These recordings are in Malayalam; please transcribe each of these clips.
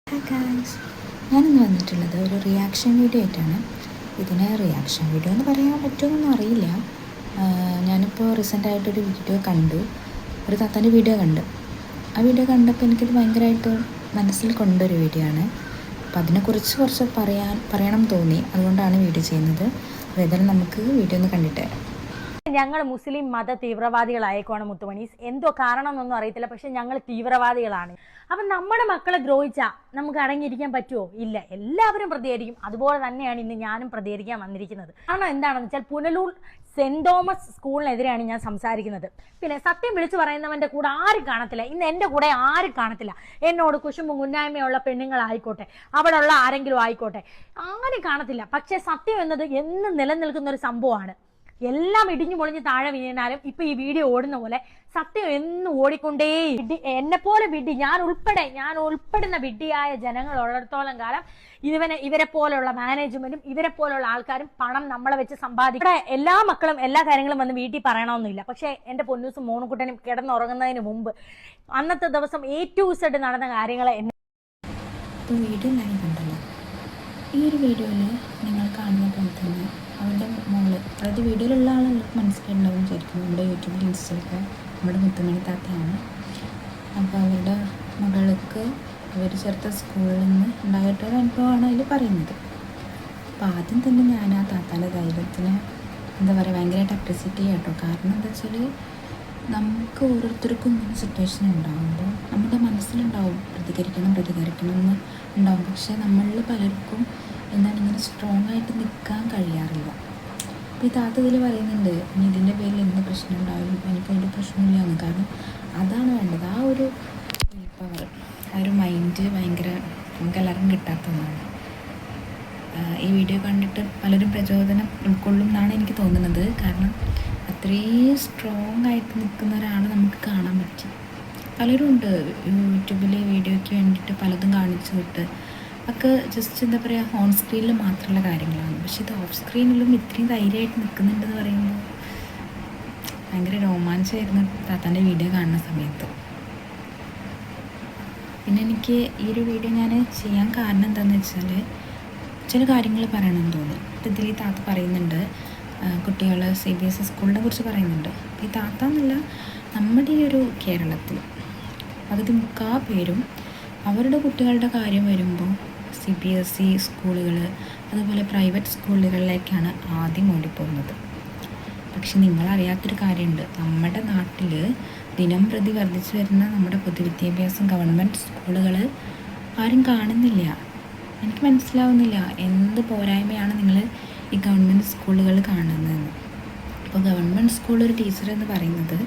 ഹായ് ഗായ്സ്, ഞാനിന്ന് വന്നിട്ടുള്ളത് ഒരു റിയാക്ഷൻ വീഡിയോ ആയിട്ടാണ്. ഇതിന് റിയാക്ഷൻ വീഡിയോ എന്ന് പറയാൻ പറ്റുമെന്നൊന്നും അറിയില്ല. ഞാനിപ്പോൾ റീസെൻ്റായിട്ടൊരു വീഡിയോ കണ്ടു, ഒരു താത്താൻ്റെ വീഡിയോ കണ്ടു. ആ വീഡിയോ കണ്ടപ്പോൾ എനിക്കിത് ഭയങ്കരമായിട്ട് മനസ്സിൽ കൊണ്ടൊരു വീഡിയോ ആണ്. അപ്പോൾ അതിനെക്കുറിച്ച് കുറച്ച് പറയണം തോന്നി, അതുകൊണ്ടാണ് വീഡിയോ ചെയ്യുന്നത്. അപ്പോൾ ഏതായാലും നമുക്ക് വീഡിയോ ഒന്ന് കണ്ടിട്ട് വരാം. ഞങ്ങൾ മുസ്ലിം മത തീവ്രവാദികളായേക്കോണ് മുത്തുമണീസ്. എന്തോ കാരണം എന്നൊന്നും അറിയത്തില്ല, പക്ഷെ ഞങ്ങൾ തീവ്രവാദികളാണ്. അപ്പം നമ്മുടെ മക്കളെ ദ്രോഹിച്ചാൽ നമുക്ക് അടങ്ങിയിരിക്കാൻ പറ്റുമോ? ഇല്ല, എല്ലാവരും പ്രതികരിക്കും. അതുപോലെ തന്നെയാണ് ഇന്ന് ഞാനും പ്രതികരിക്കാൻ വന്നിരിക്കുന്നത്. കാരണം എന്താണെന്ന് വെച്ചാൽ പുനലൂർ സെന്റ് തോമസ് സ്കൂളിനെതിരെയാണ് ഞാൻ സംസാരിക്കുന്നത്. പിന്നെ സത്യം വിളിച്ചു പറയുന്നവന്റെ കൂടെ ആരും കാണത്തില്ല. ഇന്ന് എൻ്റെ കൂടെ ആരും കാണത്തില്ല. എന്നോട് കുശുമ്പും കുന്നായ്മയുള്ള പെണ്ണുങ്ങളായിക്കോട്ടെ, അവിടെ ഉള്ള ആരെങ്കിലും ആയിക്കോട്ടെ, ആരും കാണത്തില്ല. പക്ഷെ സത്യം എന്നത് എന്നും നിലനിൽക്കുന്ന ഒരു സംഭവമാണ്. എല്ലാം ഇടിഞ്ഞു പൊളിഞ്ഞ് താഴെ വീണാലും ഇപ്പൊ ഈ വീഡിയോ ഓടുന്ന പോലെ സത്യം എന്നും ഓടിക്കൊണ്ടേ. എന്നെ പോലെ ഞാൻ ഉൾപ്പെടുന്ന വിഡ്ഢിയായ ജനങ്ങൾ ഉള്ളിടത്തോളം കാലം ഇവരെ പോലുള്ള മാനേജ്മെന്റും ഇവരെ പോലുള്ള ആൾക്കാരും പണം നമ്മളെ വെച്ച് സമ്പാദിക്കും. എല്ലാ മക്കളും എല്ലാ കാര്യങ്ങളും വന്ന് വീട്ടിൽ പറയണമെന്നില്ല. പക്ഷെ എന്റെ പൊന്നൂസും മോണുകുട്ടനും കിടന്നുറങ്ങുന്നതിന് മുമ്പ് അന്നത്തെ ദിവസം A to Z നടന്ന കാര്യങ്ങളെ വീഡിയോ എല്ലാവരും കണ്ടല്ലോ. ഈ ഒരു വീഡിയോയിൽ നിങ്ങൾ കാണുന്ന പോലെ തന്നെ അവരുടെ മോള്, അതായത് വീഡിയോയിലുള്ള ആളെല്ലാവർക്കും മനസ്സിലായിട്ടുണ്ടാവും വിചാരിക്കുന്നു. നമ്മുടെ യൂട്യൂബിൽ ഇൻസ്റ്റയിലൊക്കെ നമ്മുടെ മുത്തുമണി താത്തയാണ്. അപ്പോൾ അവരുടെ മകൾക്ക് അവർ ചേർത്ത സ്കൂളിൽ നിന്ന് ഉണ്ടായിട്ടൊരു അനുഭവമാണ് അതിൽ പറയുന്നത്. അപ്പോൾ ആദ്യം തന്നെ ഞാൻ ആ താത്താൻ്റെ ധൈര്യത്തിന് എന്താ പറയുക, ഭയങ്കരമായിട്ട് അപ്രിസിയേറ്റ് ചെയ്യാം കേട്ടോ. കാരണം എന്താ വെച്ചാൽ നമുക്ക് ഓരോരുത്തർക്കും ഇങ്ങനെ സിറ്റുവേഷൻ ഉണ്ടാകുമ്പോൾ നമ്മുടെ മനസ്സിലുണ്ടാവും പ്രതികരിക്കണം എന്ന് ഉണ്ടാവും. പക്ഷേ നമ്മളിൽ പലർക്കും എന്താണ് ഇങ്ങനെ സ്ട്രോങ് ആയിട്ട് നിൽക്കാൻ കഴിയാറില്ല. അപ്പോൾ ഈ താത്ത ഇതിൽ പറയുന്നുണ്ട്, ഇനി ഇതിൻ്റെ പേരിൽ എന്ത് പ്രശ്നം ഉണ്ടാവും, എനിക്കതിൻ്റെ പ്രശ്നമില്ലാന്ന്. കാരണം അതാണ് വേണ്ടത്, ആ ഒരു പവർ, ആ ഒരു മൈൻഡ് ഭയങ്കര നമുക്ക് എല്ലാവർക്കും കിട്ടാത്ത ഒന്നാണ്. ഈ വീഡിയോ കണ്ടിട്ട് പലരും പ്രചോദനം ഉൾക്കൊള്ളും എന്നാണ് എനിക്ക് തോന്നുന്നത്. കാരണം അത്രയും സ്ട്രോങ് ആയിട്ട് നിൽക്കുന്ന ഒരാളെ നമുക്ക് കാണാൻ പറ്റും. പലരും ഉണ്ട് യൂട്യൂബിൽ വീഡിയോയ്ക്ക് വേണ്ടിയിട്ട് പലതും കാണിച്ചു വിട്ട് ഒക്കെ ജസ്റ്റ് എന്താ പറയുക, ഓൺ സ്ക്രീനിൽ മാത്രമുള്ള കാര്യങ്ങളാണ്. പക്ഷെ ഇത് ഓഫ് സ്ക്രീനിലും ഇത്രയും ധൈര്യമായിട്ട് നിൽക്കുന്നുണ്ടെന്ന് പറയുമ്പോൾ ഭയങ്കര രോമാഞ്ചമായിരുന്നു താത്താൻ്റെ വീഡിയോ കാണുന്ന സമയത്ത്. പിന്നെ എനിക്ക് ഈ ഒരു വീഡിയോ ഞാൻ ചെയ്യാൻ കാരണം എന്താണെന്ന് വെച്ചാൽ ചില കാര്യങ്ങൾ പറയണമെന്ന് തോന്നി. ഇതിൽ ഈ താത്ത പറയുന്നുണ്ട്, കുട്ടികൾ CBSE സ്കൂളിനെ കുറിച്ച് പറയുന്നുണ്ട്. ഈ താത്ത എന്നല്ല, നമ്മുടെ ഈ ഒരു കേരളത്തിൽ പകുതി മുക്കാ പേരും അവരുടെ കുട്ടികളുടെ കാര്യം വരുമ്പോൾ CBSE സ്കൂളുകൾ അതുപോലെ പ്രൈവറ്റ് സ്കൂളുകളിലേക്കാണ് ആദ്യം ഓടിപ്പോകുന്നത്. പക്ഷെ നിങ്ങളറിയാത്തൊരു കാര്യമുണ്ട്, നമ്മുടെ നാട്ടിൽ ദിനം പ്രതി വർദ്ധിച്ചു വരുന്ന നമ്മുടെ പൊതുവിദ്യാഭ്യാസം ഗവൺമെൻറ് സ്കൂളുകൾ ആരും കാണുന്നില്ല. എനിക്ക് മനസ്സിലാവുന്നില്ല എന്ത് പോരായ്മയാണ് നിങ്ങൾ ഈ ഗവൺമെൻറ് സ്കൂളുകൾ കാണുന്നതെന്ന്. ഇപ്പോൾ ഗവൺമെൻറ് സ്കൂളൊരു ടീച്ചർ എന്ന് പറയുന്നത്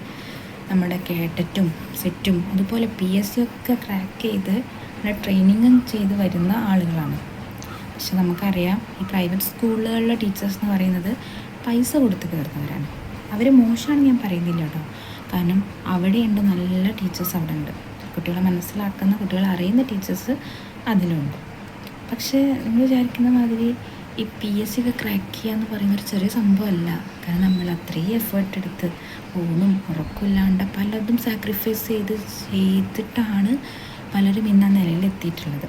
നമ്മുടെ കേട്ടറ്റും സെറ്റും അതുപോലെ PSC ഒക്കെ ക്രാക്ക് ചെയ്ത് ട്രെയിനിങ്ങും ചെയ്ത് വരുന്ന ആളുകളാണ്. പക്ഷെ നമുക്കറിയാം ഈ പ്രൈവറ്റ് സ്കൂളുകളിലെ ടീച്ചേഴ്സ് എന്ന് പറയുന്നത് പൈസ കൊടുത്ത് കയറുന്നവരാണ്. അവർ മോശമാണ് ഞാൻ പറയുന്നില്ല കേട്ടോ, കാരണം അവിടെയുണ്ട് നല്ല ടീച്ചേഴ്സ്, അവിടെ ഉണ്ട് കുട്ടികളെ മനസ്സിലാക്കുന്ന, കുട്ടികളെ അറിയുന്ന ടീച്ചേഴ്സ് അതിലുണ്ട്. പക്ഷേ നിങ്ങൾ വിചാരിക്കുന്ന മാതിരി ഈ PSC ഒക്കെ ക്രാക്ക് ചെയ്യുക എന്ന് പറയുന്നൊരു ചെറിയ സംഭവമല്ല. കാരണം നമ്മൾ അത്രയും എഫേർട്ട് എടുത്ത് ഊണും ഉറക്കമില്ലാണ്ട് പലതും സാക്രിഫൈസ് ചെയ്തിട്ടാണ് പലരും ഇന്ന് ആ നിലയിലെത്തിയിട്ടുള്ളത്.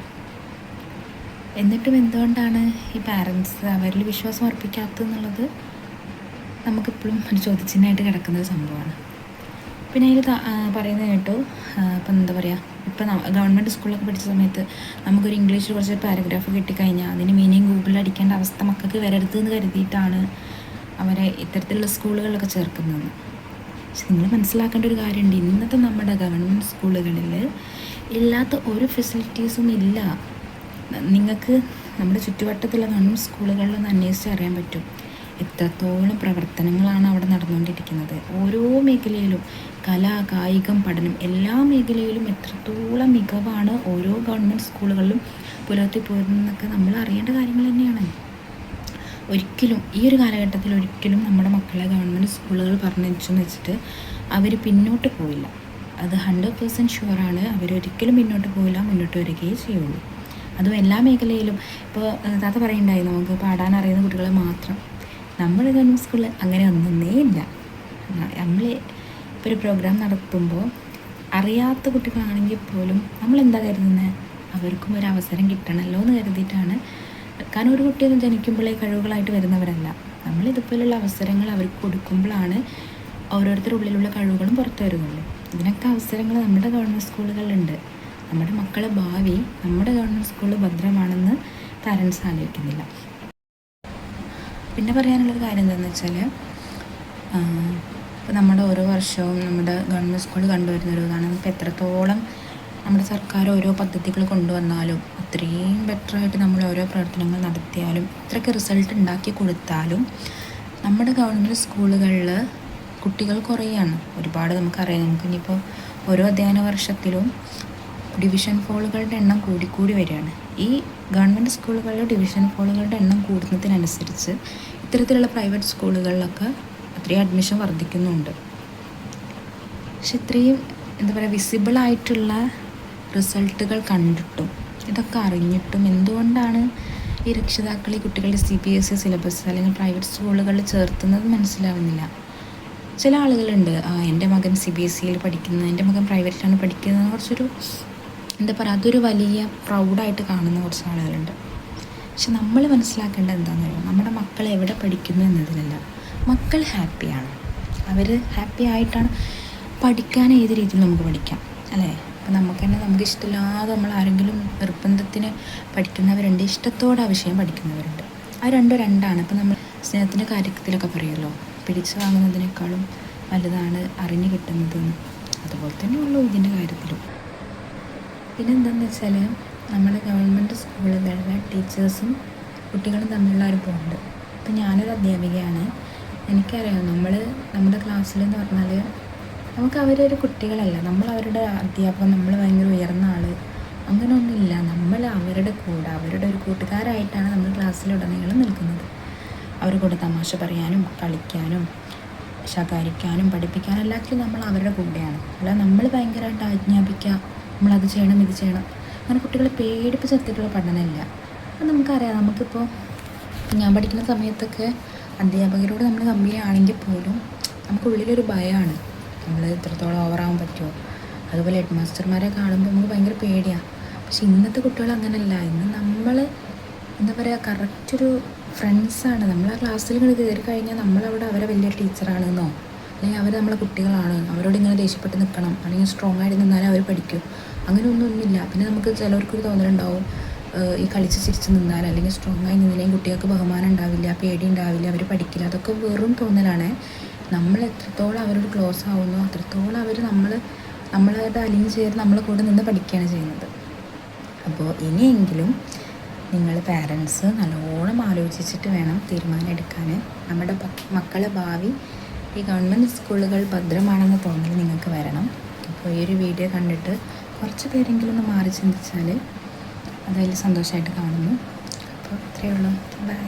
എന്നിട്ടും എന്തുകൊണ്ടാണ് ഈ പാരൻസ് അവരിൽ വിശ്വാസം അർപ്പിക്കാത്തതെന്നുള്ളത് നമുക്കിപ്പോഴും ഒരു ചോദ്യചിഹ്നമായിട്ട് കിടക്കുന്നൊരു സംഭവമാണ്. പിന്നെ അതിൽ പറയുന്നത് കേട്ടു, ഇപ്പം എന്താ പറയുക, ഇപ്പം ഗവൺമെൻറ് സ്കൂളിലൊക്കെ പഠിച്ച സമയത്ത് നമുക്കൊരു ഇംഗ്ലീഷിൽ കുറച്ച് പാരഗ്രാഫ് കിട്ടിക്കഴിഞ്ഞാൽ അതിന് മീനിങ് ഗൂഗിളിൽ അടിക്കേണ്ട അവസ്ഥ മക്കൾക്ക് വരരുത് എന്ന് കരുതിയിട്ടാണ് അവരെ ഇത്തരത്തിലുള്ള സ്കൂളുകളിലൊക്കെ ചേർക്കുന്നതെന്ന്. പക്ഷെ നിങ്ങൾ മനസ്സിലാക്കേണ്ട ഒരു കാര്യമുണ്ട്, ഇന്നത്തെ നമ്മുടെ ഗവൺമെൻറ് സ്കൂളുകളിൽ ഇല്ലാത്ത ഒരു ഫെസിലിറ്റീസും ഇല്ല. നിങ്ങൾക്ക് നമ്മുടെ ചുറ്റുവട്ടത്തുള്ള ഗവൺമെൻറ് സ്കൂളുകളിലൊന്ന് അന്വേഷിച്ച് അറിയാൻ പറ്റും എത്രത്തോളം പ്രവർത്തനങ്ങളാണ് അവിടെ നടന്നുകൊണ്ടിരിക്കുന്നത്. ഓരോ മേഖലയിലും കല, കായികം, പഠനം, എല്ലാ മേഖലയിലും എത്രത്തോളം മികവാണ് ഓരോ ഗവൺമെൻറ് സ്കൂളുകളിലും പുലർത്തിപ്പോരുന്നതൊക്കെ നമ്മൾ അറിയേണ്ട കാര്യങ്ങൾ തന്നെയാണ്. ഒരിക്കലും ഈ ഒരു കാലഘട്ടത്തിൽ ഒരിക്കലും നമ്മുടെ മക്കളെ ഗവൺമെൻറ് സ്കൂളുകൾ പറഞ്ഞെന്ന് വെച്ചിട്ട് അവർ പിന്നോട്ട് പോയില്ല. അത് 100% ഷുവറാണ്. അവരൊരിക്കലും പിന്നോട്ട് പോയില്ല, മുന്നോട്ട് വരികയേ ചെയ്യുള്ളൂ. അതും എല്ലാ മേഖലയിലും. ഇപ്പോൾ താത്ത പറയുണ്ടായി നമുക്ക് പാടാൻ അറിയുന്ന കുട്ടികളെ മാത്രം. നമ്മുടെ ഗവൺമെൻറ് സ്കൂളിൽ അങ്ങനെ ഒന്നേ ഇല്ല. നമ്മൾ ഇപ്പോൾ ഒരു പ്രോഗ്രാം നടത്തുമ്പോൾ അറിയാത്ത കുട്ടികളാണെങ്കിൽ പോലും നമ്മളെന്താ കരുതുന്നത്, അവർക്കും ഒരു അവസരം കിട്ടണമല്ലോ എന്ന് കരുതിയിട്ടാണ്. കാരണം ഒരു കുട്ടിയൊന്നും ജനിക്കുമ്പോഴേ കഴിവുകളായിട്ട് വരുന്നവരല്ല. നമ്മളിതുപോലുള്ള അവസരങ്ങൾ അവർക്ക് കൊടുക്കുമ്പോഴാണ് ഓരോരുത്തരുടെ ഉള്ളിലുള്ള കഴിവുകളും പുറത്തു വരുന്നുള്ളൂ. ഇതിനൊക്കെ അവസരങ്ങൾ നമ്മുടെ ഗവൺമെൻറ് സ്കൂളുകളിലുണ്ട്. നമ്മുടെ മക്കളെ ഭാവി നമ്മുടെ ഗവൺമെൻറ് സ്കൂളിൽ ഭദ്രമാണെന്ന് പാരൻസ് ആലോചിക്കുന്നില്ല. പിന്നെ പറയാനുള്ളൊരു കാര്യം എന്താണെന്ന് വെച്ചാൽ, ഇപ്പോൾ നമ്മുടെ ഓരോ വർഷവും നമ്മുടെ ഗവൺമെൻറ് സ്കൂളിൽ കണ്ടുവരുന്നൊരു ഇതാണ്, ഇപ്പോൾ എത്രത്തോളം നമ്മുടെ സർക്കാർ ഓരോ പദ്ധതികൾ കൊണ്ടുവന്നാലും അത്രയും ബെറ്ററായിട്ട് നമ്മൾ ഓരോ പ്രവർത്തനങ്ങൾ നടത്തിയാലും ഇത്രയ്ക്ക് റിസൾട്ട് ഉണ്ടാക്കി കൊടുത്താലും നമ്മുടെ ഗവൺമെൻറ് സ്കൂളുകളിൽ കുട്ടികൾ കുറയാണ്. ഒരുപാട് നമുക്കറിയാം. നമുക്കിനിയിപ്പോൾ ഓരോ അധ്യയന വർഷത്തിലും ഡിവിഷൻ ഫോളുകളുടെ എണ്ണം കൂടിക്കൂടി വരികയാണ്. ഈ ഗവൺമെൻറ് സ്കൂളുകളിൽ ഡിവിഷൻ ഫോളുകളുടെ എണ്ണം കൂടുന്നതിനനുസരിച്ച് ഇത്തരത്തിലുള്ള പ്രൈവറ്റ് സ്കൂളുകളിലൊക്കെ അത്രയും അഡ്മിഷൻ വർദ്ധിക്കുന്നുണ്ട്. പക്ഷെ ഇത്രയും എന്താ പറയുക വിസിബിളായിട്ടുള്ള റിസൾട്ടുകൾ കണ്ടിട്ടും ഇതൊക്കെ അറിഞ്ഞിട്ടും എന്തുകൊണ്ടാണ് ഈ രക്ഷിതാക്കൾ ഈ കുട്ടികളുടെ CBSE സിലബസ് അല്ലെങ്കിൽ പ്രൈവറ്റ് സ്കൂളുകളിൽ ചേർത്തുന്നത് മനസ്സിലാവുന്നില്ല. ചില ആളുകളുണ്ട്, എൻ്റെ മകൻ CBSEയിൽ പഠിക്കുന്നത്, എൻ്റെ മകൻ പ്രൈവറ്റിലാണ് പഠിക്കുന്നത്, കുറച്ചൊരു എന്താ പറയുക അതൊരു വലിയ പ്രൗഡായിട്ട് കാണുന്ന കുറച്ച് ആളുകളുണ്ട്. പക്ഷെ നമ്മൾ മനസ്സിലാക്കേണ്ടത് എന്താണെന്ന് പറയുക, നമ്മുടെ മക്കൾ എവിടെ പഠിക്കുന്നു എന്നതിലല്ല, മക്കൾ ഹാപ്പിയാണ്, അവർ ഹാപ്പി ആയിട്ടാണ് പഠിക്കാൻ. ഏത് രീതിയിൽ നമുക്ക് പഠിക്കാം അല്ലേ? അപ്പോൾ നമുക്ക് തന്നെ നമുക്ക് ഇഷ്ടമില്ലാതെ നമ്മൾ ആരെങ്കിലും നിർബന്ധത്തിന് പഠിക്കുന്നവരുണ്ട്, ഇഷ്ടത്തോടെ ആ വിഷയം പഠിക്കുന്നവരുണ്ട്. ആ രണ്ടും രണ്ടാണ്. ഇപ്പോൾ നമ്മൾ സ്നേഹത്തിൻ്റെ കാര്യത്തിലൊക്കെ പറയുമല്ലോ, പിടിച്ചു വാങ്ങുന്നതിനേക്കാളും വലുതാണ് അറിഞ്ഞു കിട്ടുന്നതെന്ന്. അതുപോലെ തന്നെ ഉള്ളൂ ഇതിൻ്റെ കാര്യത്തിലും. പിന്നെ എന്താണെന്ന് വെച്ചാൽ, നമ്മുടെ ഗവൺമെൻറ് സ്കൂളുകളിലെ ടീച്ചേഴ്സും കുട്ടികളും തമ്മിലുള്ള ഒരു ബോണ്ട്. ഇപ്പം ഞാനൊരു അധ്യാപികയാണ്, എനിക്കറിയാം നമ്മുടെ ക്ലാസ്സിലെന്ന് പറഞ്ഞാൽ നമുക്ക് അവരൊരു കുട്ടികളല്ല, നമ്മൾ അവരുടെ അധ്യാപകൻ, നമ്മൾ ഭയങ്കര ഉയർന്ന ആൾ അങ്ങനെയൊന്നുമില്ല. നമ്മൾ അവരുടെ കൂടെ അവരുടെ ഒരു കൂട്ടുകാരായിട്ടാണ് നമ്മൾ ക്ലാസ്സിലുടനീളം നിൽക്കുന്നത്. അവരുടെ കൂടെ തമാശ പറയാനും കളിക്കാനും ശകാരിക്കാനും പഠിപ്പിക്കാനും എല്ലാത്തിലും നമ്മൾ അവരുടെ കൂടെയാണ്. അല്ല നമ്മൾ ഭയങ്കരമായിട്ട് ആജ്ഞാപിക്കുക, നമ്മളത് ചെയ്യണം ഇത് ചെയ്യണം, അങ്ങനെ കുട്ടികളെ പേടിപ്പിച്ച് നിർത്തിയിട്ടുള്ള പഠനമില്ല. അപ്പം നമുക്കറിയാം, നമുക്കിപ്പോൾ ഞാൻ പഠിക്കുന്ന സമയത്തൊക്കെ അധ്യാപകരോട് നമ്മൾ കമ്പനി ആണെങ്കിൽ പോലും നമുക്കുള്ളിലൊരു ഭയമാണ്, നമ്മൾ ഇത്രത്തോളം ഓവറാകാൻ പറ്റുമോ. അതുപോലെ ഹെഡ് മാസ്റ്റർമാരെ കാണുമ്പോൾ നമുക്ക് ഭയങ്കര പേടിയാണ്. പക്ഷെ ഇന്നത്തെ കുട്ടികൾ അങ്ങനെയല്ല. ഇന്ന് നമ്മൾ എന്താ പറയുക കറക്റ്റൊരു ഫ്രണ്ട്സാണ്. നമ്മൾ ആ ക്ലാസ്സിൽ ഇങ്ങനെ കയറി കഴിഞ്ഞാൽ നമ്മളവിടെ അവരെ വലിയൊരു ടീച്ചറാണെന്നോ അല്ലെങ്കിൽ അവർ നമ്മളെ കുട്ടികളാണ്, അവരോട് ഇങ്ങനെ ദേഷ്യപ്പെട്ട് നിൽക്കണം അല്ലെങ്കിൽ സ്ട്രോങ് ആയിട്ട് നിന്നാലേ അവർ പഠിക്കും, അങ്ങനെയൊന്നുമില്ല. പിന്നെ നമുക്ക് ചിലവർക്കൊരു തോന്നലുണ്ടാവും, ഈ കളിച്ച് ചിരിച്ച് നിന്നാൽ അല്ലെങ്കിൽ സ്ട്രോങ് ആയി നിന്നില്ലെങ്കിൽ കുട്ടികൾക്ക് ബഹുമാനം ഉണ്ടാവില്ല, പേടി ഉണ്ടാവില്ല, അവർ പഠിക്കില്ല. അതൊക്കെ വെറും തോന്നലാണ്. നമ്മൾ എത്രത്തോളം അവരോട് ക്ലോസ് ആവുന്നോ അത്രത്തോളം അവർ നമ്മളായിട്ട് അലിഞ്ഞ് ചേർന്ന് നമ്മളെ കൂടെ നിന്ന് പഠിക്കുകയാണ് ചെയ്യുന്നത്. അപ്പോൾ ഇനിയെങ്കിലും നിങ്ങൾ പാരൻസ് നല്ലോണം ആലോചിച്ചിട്ട് വേണം തീരുമാനം എടുക്കാൻ. നമ്മുടെ മക്കളെ ഭാവി ഈ ഗവൺമെൻറ് സ്കൂളുകൾ ഭദ്രമാണെന്ന് തോന്നൽ നിങ്ങൾക്ക് വരണം. അപ്പോൾ ഈ ഒരു വീഡിയോ കണ്ടിട്ട് കുറച്ച് പേരെങ്കിലും ഒന്ന് മാറി ചിന്തിച്ചാൽ അതതിൽ സന്തോഷമായിട്ട് കാണുന്നു. അപ്പോൾ ഇത്രയേ ഉള്ളൂ. ബൈ.